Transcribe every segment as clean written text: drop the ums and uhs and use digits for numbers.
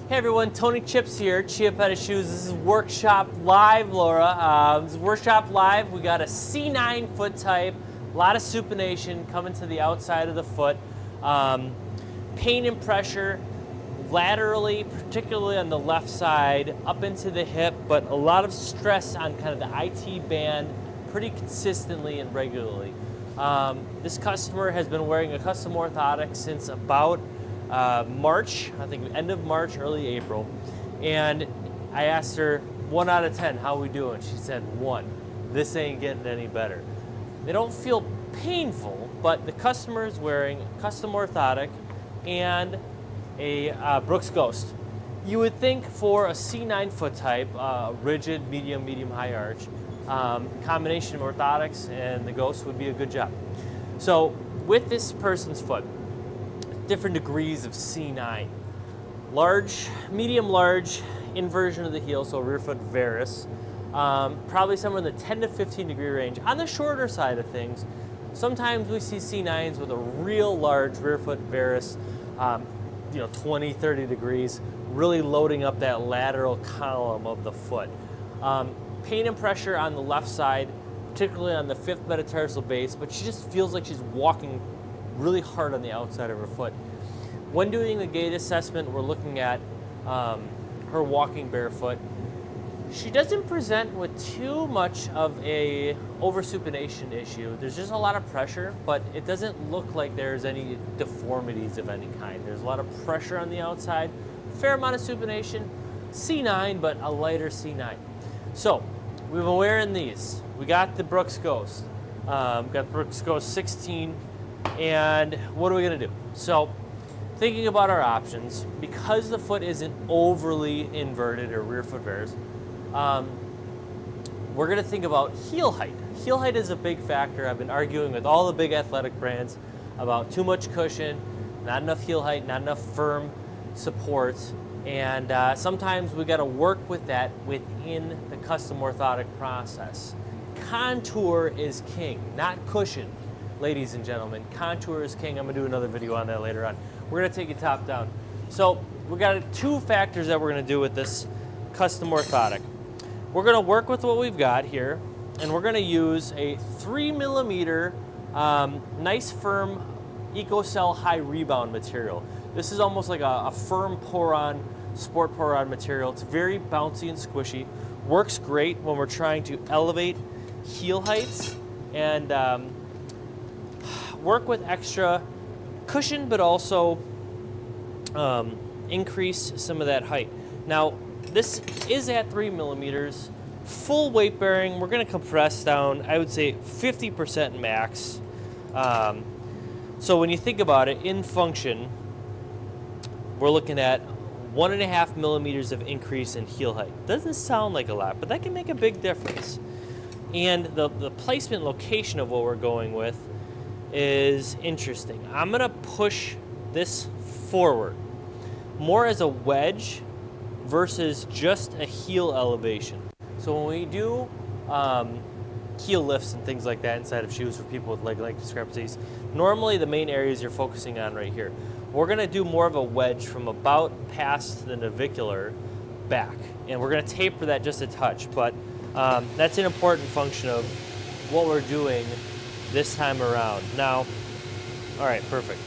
Hey everyone, Tony Chips here, Chiappetta Shoes. This is Workshop Live, Laura. This is Workshop Live. We got a C9 foot type, a lot of supination coming to the outside of the foot. Pain and pressure laterally, particularly on the left side, up into the hip, but a lot of stress on kind of the IT band pretty consistently and regularly. This customer has been wearing a custom orthotic since about March, I think end of March, early April, and I asked her 1 out of 10, how we doing? She said 1. This ain't getting any better. They don't feel painful, but the customer is wearing custom orthotic and a Brooks Ghost. You would think for a C9 foot type, rigid, medium, high arch, combination of orthotics and the Ghost would be a good job. So with this person's foot, different degrees of C9. Large, medium, large, inversion of the heel, so rear foot varus. Probably somewhere in the 10 to 15 degree range. On the shorter side of things, sometimes we see C9s with a real large rear foot varus, 20, 30 degrees, really loading up that lateral column of the foot. Pain and pressure on the left side, particularly on the 5th metatarsal base, but she just feels like she's walking really hard on the outside of her foot. When doing the gait assessment, we're looking at her walking barefoot. She doesn't present with too much of a oversupination issue. There's just a lot of pressure, but it doesn't look like there's any deformities of any kind. There's a lot of pressure on the outside, fair amount of supination, C9, but a lighter C9. So we've been wearing these. We got the Brooks Ghost. Got the Brooks Ghost 16. And what are we going to do? So, thinking about our options, because the foot isn't overly inverted or rear foot varus, we're going to think about heel height. Heel height is a big factor. I've been arguing with all the big athletic brands about too much cushion, not enough heel height, not enough firm support, and sometimes we got to work with that within the custom orthotic process. Contour is king, not cushion. Ladies and gentlemen, contour is king. I'm going to do another video on that later on. We're going to take it top down. So we got 2 factors that we're going to do with this custom orthotic. We're going to work with what we've got here, and we're going to use a 3mm nice firm EcoCell high rebound material. This is almost like a firm pour-on, sport pour-on material. It's very bouncy and squishy. Works great when we're trying to elevate heel heights and work with extra cushion, but also increase some of that height. Now, this is at 3mm, full weight bearing. We're going to compress down, I would say 50% max. So when you think about it, in function, we're looking at 1.5 millimeters of increase in heel height. Doesn't sound like a lot, but that can make a big difference. And the placement location of what we're going with is interesting. I'm going to push this forward more as a wedge versus just a heel elevation. So when we do heel lifts and things like that inside of shoes for people with leg length discrepancies, normally the main areas you're focusing on right here. We're going to do more of a wedge from about past the navicular back, and we're going to taper that just a touch, but that's an important function of what we're doing this time around. Now, all right, perfect.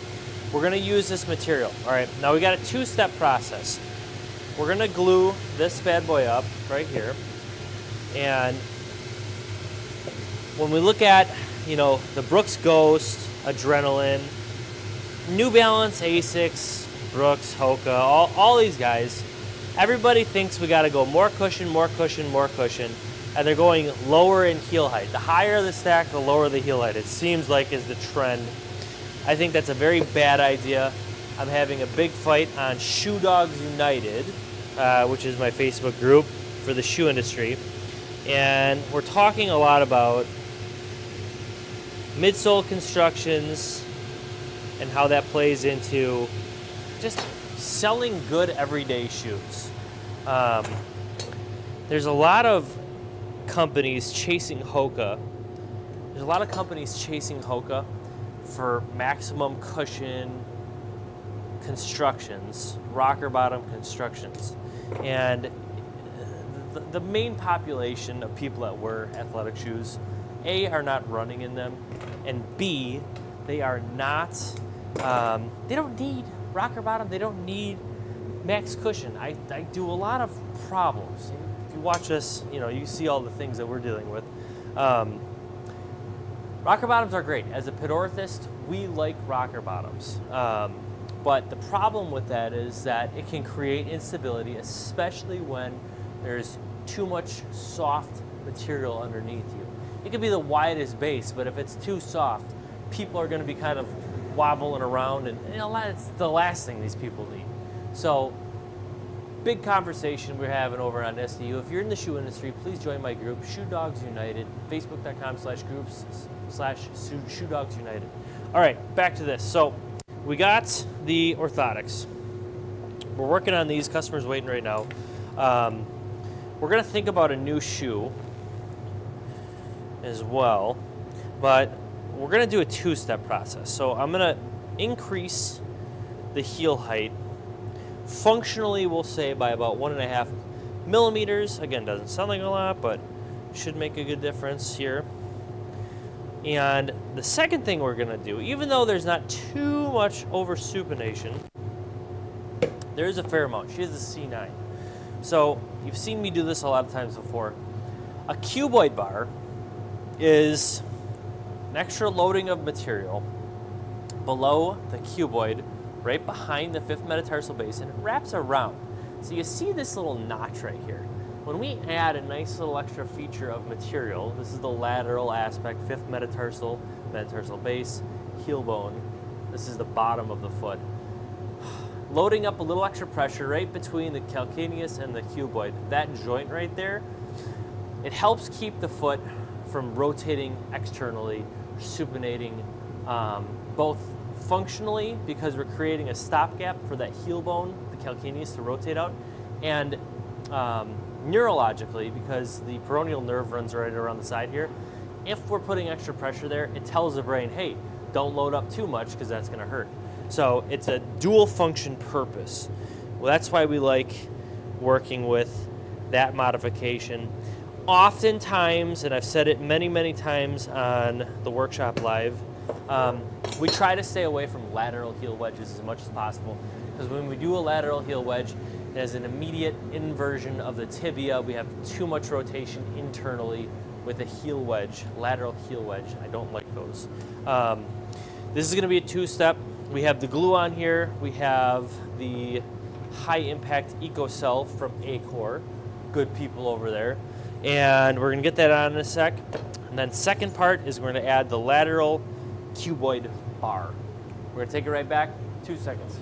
We're going to use this material. All right, now we got a 2-step process. We're going to glue this bad boy up right here, and when we look at, the Brooks Ghost, Adrenaline, New Balance, Asics, Brooks, Hoka, all these guys, everybody thinks we got to go more cushion, more cushion, more cushion, and they're going lower in heel height. The higher the stack, the lower the heel height. It seems like is the trend. I think that's a very bad idea. I'm having a big fight on Shoe Dogs United, which is my Facebook group for the shoe industry, and we're talking a lot about midsole constructions and how that plays into just selling good everyday shoes. There's a lot of companies chasing Hoka. There's a lot of companies chasing Hoka for maximum cushion, constructions, rocker bottom constructions. And the main population of people that wear athletic shoes, A, are not running in them, and B, they are not, they don't need rocker bottom, they don't need max cushion. I do a lot of problems. If you watch us, you see all the things that we're dealing with. Rocker bottoms are great. As a pedorthist, we like rocker bottoms. But the problem with that is that it can create instability, especially when there's too much soft material underneath you. It could be the widest base, but if it's too soft, people are going to be kind of wobbling around, and it's the last thing these people need. So, big conversation we're having over on SDU. If you're in the shoe industry, please join my group, Shoe Dogs United, facebook.com/groups/Shoe Dogs United. All right, back to this. So, we got the orthotics. We're working on these. Customers waiting right now. We're going to think about a new shoe as well, but we're going to do a two-step process. So I'm going to increase the heel height. Functionally, we'll say by about 1.5 millimeters. Again, doesn't sound like a lot, but should make a good difference here. And the second thing we're going to do, even though there's not too much over supination, there is a fair amount. She has a C9. So you've seen me do this a lot of times before. A cuboid bar is an extra loading of material below the cuboid, right behind the fifth metatarsal base, and it wraps around. So you see this little notch right here. When we add a nice little extra feature of material, this is the lateral aspect, fifth metatarsal, metatarsal base, heel bone. This is the bottom of the foot. Loading up a little extra pressure right between the calcaneus and the cuboid, that joint right there, it helps keep the foot from rotating externally, supinating, both functionally because we're creating a stopgap for that heel bone, the calcaneus, to rotate out, and neurologically because the peroneal nerve runs right around the side here. If we're putting extra pressure there, it tells the brain, hey, don't load up too much because that's going to hurt. So it's a dual function purpose. Well, that's why we like working with that modification. Oftentimes, and I've said it many, many times on the workshop live, we try to stay away from lateral heel wedges as much as possible, because when we do a lateral heel wedge, it has an immediate inversion of the tibia. We have too much rotation internally with a heel wedge, lateral heel wedge. I don't like those. This is going to be a two-step. We have the glue on here. We have the high-impact EcoCell from Acor. Good people over there. And we're going to get that on in a sec. And then second part is we're going to add the lateral cuboid bar. We're going to take it right back. 2 seconds.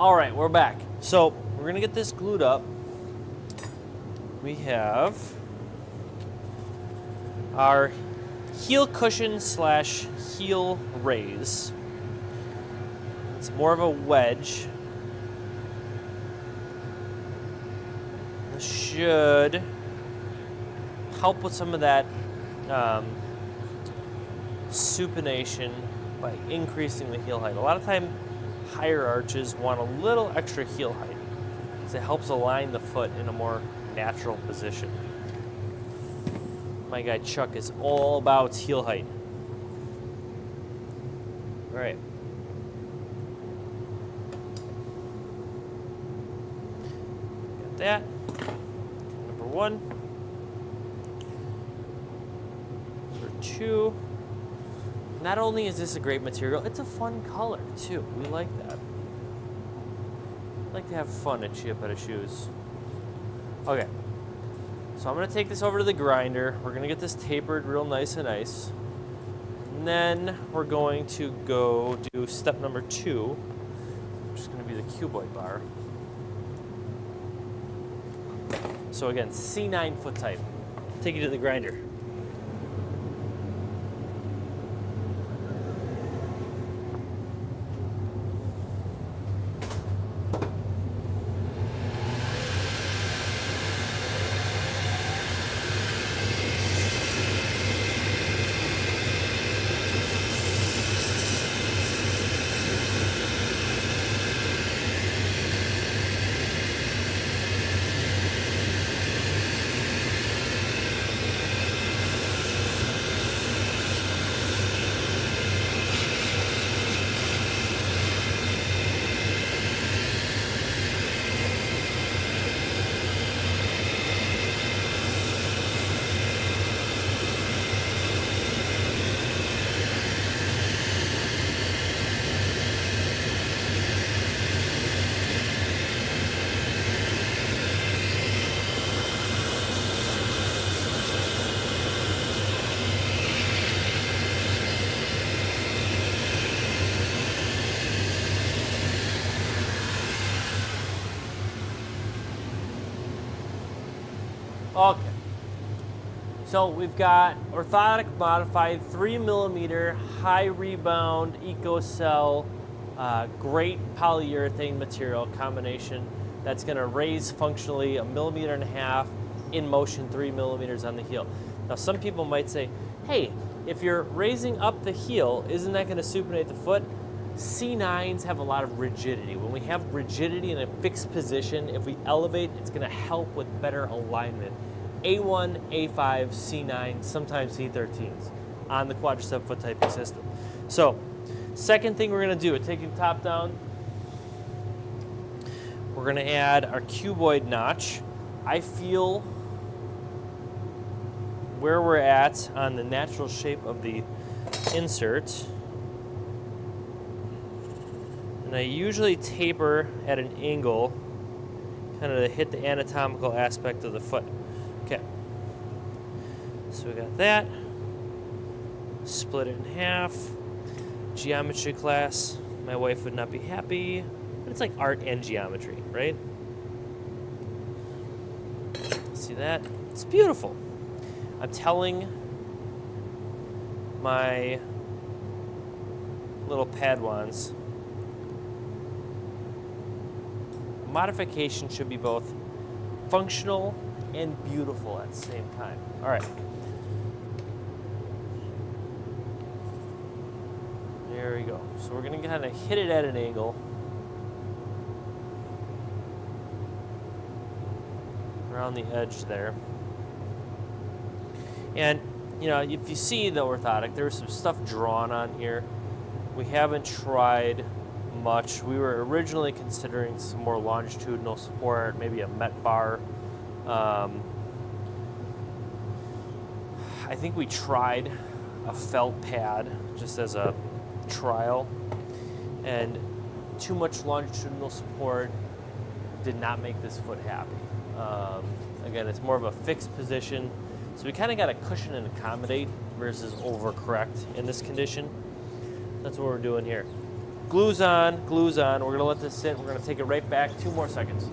All right, we're back. So we're gonna get this glued up. We have our heel cushion slash heel raise. It's more of a wedge. This should help with some of that supination by increasing the heel height. A lot of time, higher arches want a little extra heel height. because it helps align the foot in a more natural position. My guy Chuck is all about heel height. All right. Got that. Number 1. Number 2. Not only is this a great material, it's a fun color too. We like that. I like to have fun at Chiappetta shoes. Okay. So I'm going to take this over to the grinder. We're going to get this tapered real nice and nice. And then we're going to go do step number 2, which is going to be the cuboid bar. So again, C9 foot type. Take you to the grinder. Okay. So we've got Orthotic modified 3mm high rebound EcoCell, great polyurethane material combination that's going to raise functionally 1.5 millimeters in motion, 3mm on the heel. Now some people might say, hey, if you're raising up the heel, isn't that going to supinate the foot? C9s have a lot of rigidity. When we have rigidity in a fixed position, if we elevate, it's going to help with better alignment. A1, A5, C9, sometimes C13s on the quadricep foot typing system. So, second thing we're going to do, taking the top down, we're going to add our cuboid notch. I feel where we're at on the natural shape of the insert. And I usually taper at an angle, kind of to hit the anatomical aspect of the foot. Okay. So we got that. Split it in half. Geometry class. My wife would not be happy, but it's like art and geometry, right? See that? It's beautiful. I'm telling my little Padawans, modification should be both functional and beautiful at the same time. All right. There we go. So we're going to kind of hit it at an angle. Around the edge there. And, you know, if you see the orthotic, there's some stuff drawn on here. We haven't tried much. We were originally considering some more longitudinal support, maybe a Met bar. I think we tried a felt pad just as a trial, and too much longitudinal support did not make this foot happy. Again, it's more of a fixed position, so we kind of got to cushion and accommodate versus overcorrect in this condition. That's what we're doing here. Glue's on, glue's on. We're gonna let this sit. We're gonna take it right back, 2 more seconds.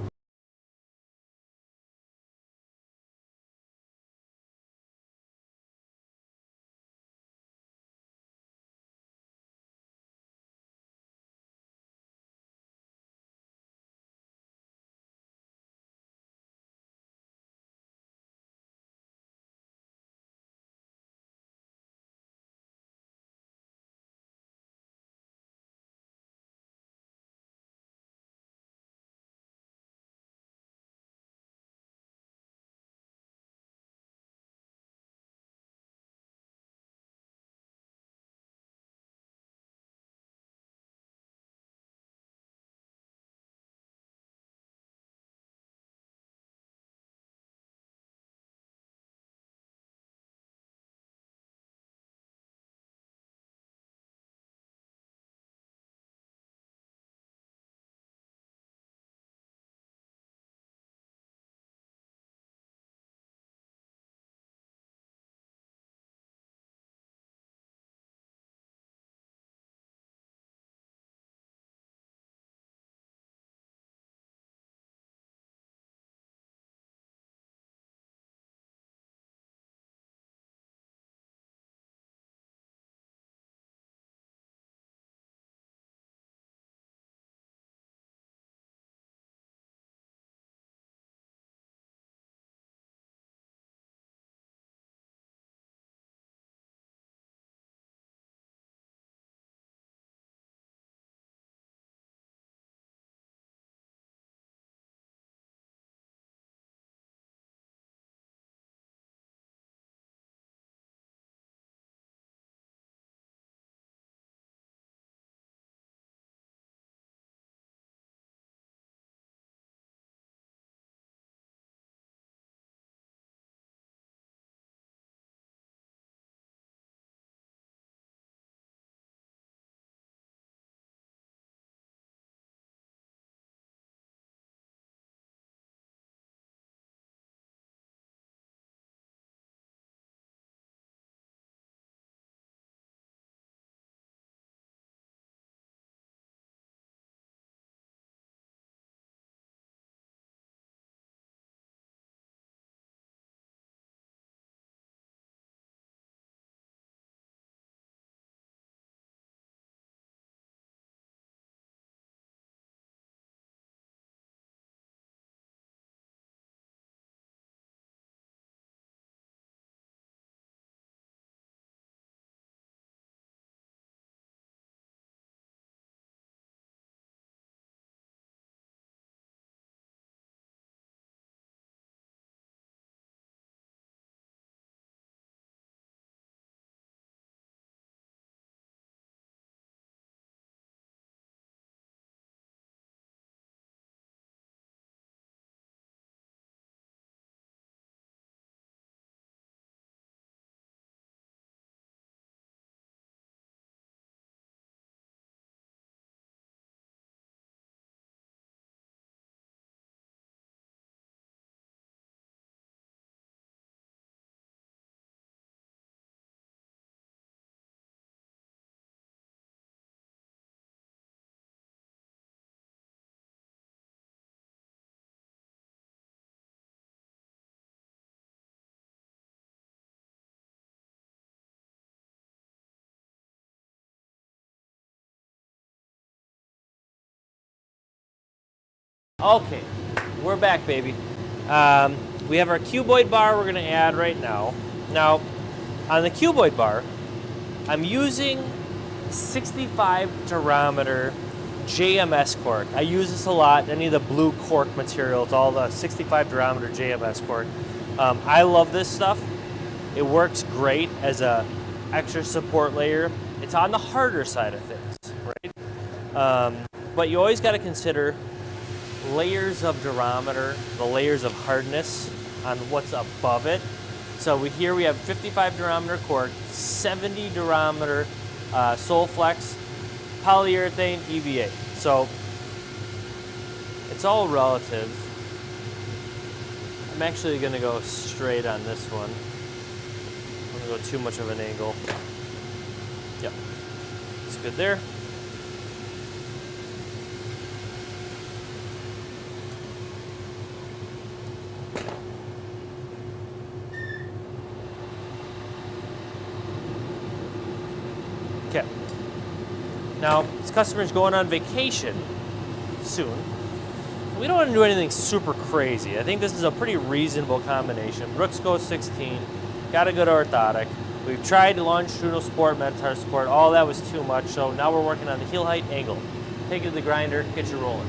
Okay, we're back, baby. We have our cuboid bar we're gonna add right now. Now, on the cuboid bar, I'm using 65 durometer JMS cork. I use this a lot, any of the blue cork materials, all the 65 durometer JMS cork. I love this stuff. It works great as a extra support layer. It's on the harder side of things, right? But you always gotta consider layers of durometer, the layers of hardness on what's above it. So here we have 55 durometer cork, 70 durometer Solflex, polyurethane EVA. So it's all relative. I'm actually gonna go straight on this one. I'm gonna go too much of an angle. Yep, it's good there. Okay. Now, this customer's going on vacation soon. We don't want to do anything super crazy. I think this is a pretty reasonable combination. Brooks goes 16, got a good orthotic. We've tried longitudinal support, metatar support, all that was too much, so now we're working on the heel height angle. Take it to the grinder, get you rolling.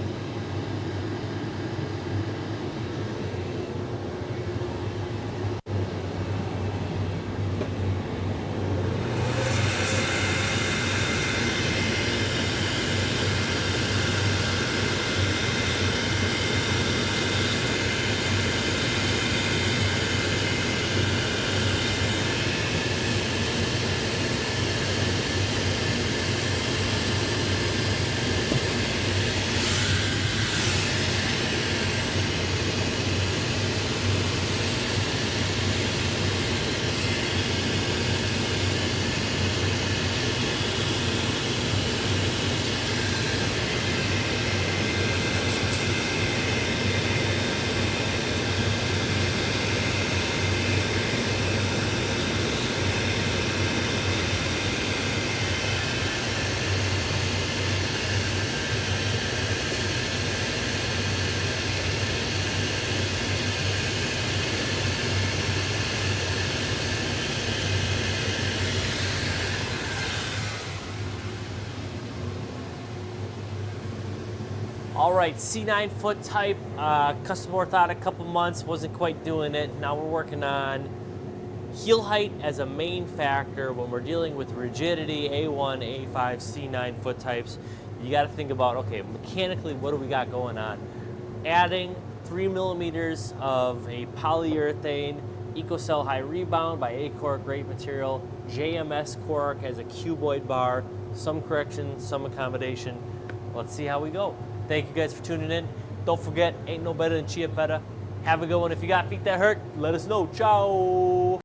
All right, C9 foot type, custom orthotic, couple months, wasn't quite doing it. Now we're working on heel height as a main factor when we're dealing with rigidity, A1, A5, C9 foot types. You gotta think about, okay, mechanically, what do we got going on? Adding 3 millimeters of a polyurethane EcoCell high rebound by A-Cork, great material. JMS cork as a cuboid bar, some correction, some accommodation. Let's see how we go. Thank you guys for tuning in. Don't forget, ain't no better than Chiappetta. Have a good one. If you got feet that hurt, let us know. Ciao.